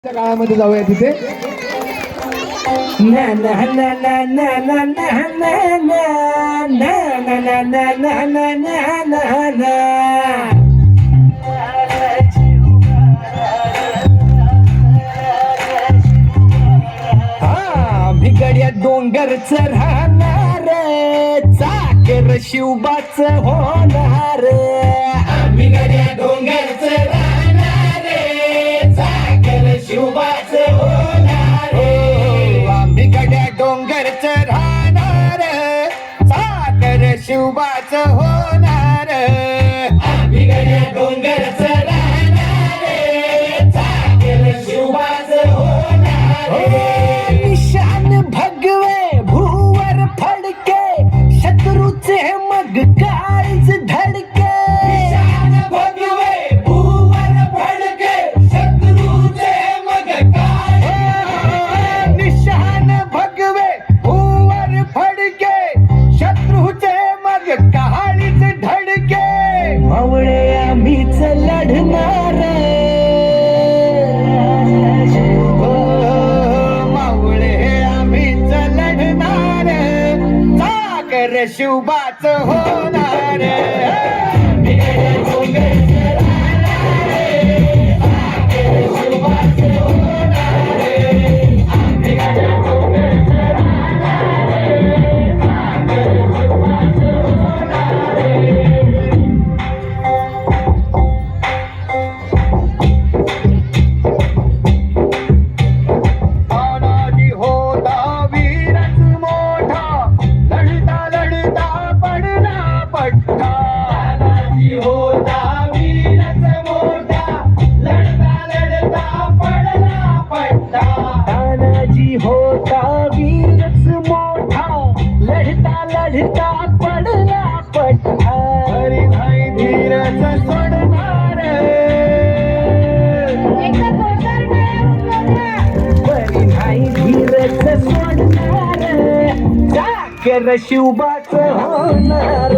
काळामध्ये जाऊया तिथे ना ना ना ना ना ना ना ना ना ना ना ना ना ना ना ना ना भिगड्या डोंगरच राहणार चाकर शिवबाच होणार भिगड्या डोंगरच राहणार चाकर शिवबाच होणार भिगड्या डोंगरच राहणार चाकर शिवबाच होणार भिगड्या डोंगरच राहणार चाकर शिवबाच होणार निशान भगवे भूवर फडके शत्रूचे मग काळीच धडके निशान भगवे भूवर फडके शत्रूचे मग काळीच निशान भगवे भूवर फडके शत्रूचे मग काळीच धडके मावळे आम्हीच लढणार शिवबाच होणार तानाजी होता वीरच मोठा लढता लढता पडला पट्टा हरी भाई धीरच सोडणार हरी भाई धीरच सोडणार चाकर शिवबाच होणार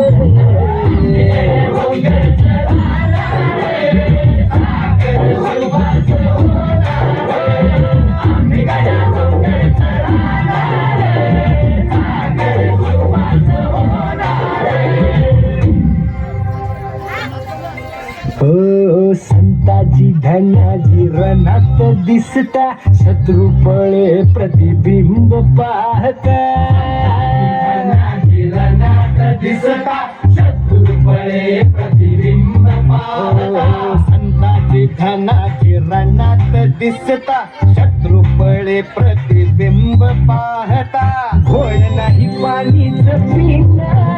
हो संताजी धनाजी रणात दिसता शत्रू पळे प्रतिबिंब पाहता धनाजी रणात दिसता शत्रू पळे प्रतिबिंब पाहता संताजी धनाजी रणात दिसता शत्रू पळे प्रतिबिंब पाहता घोड नाही पाणीच पिणार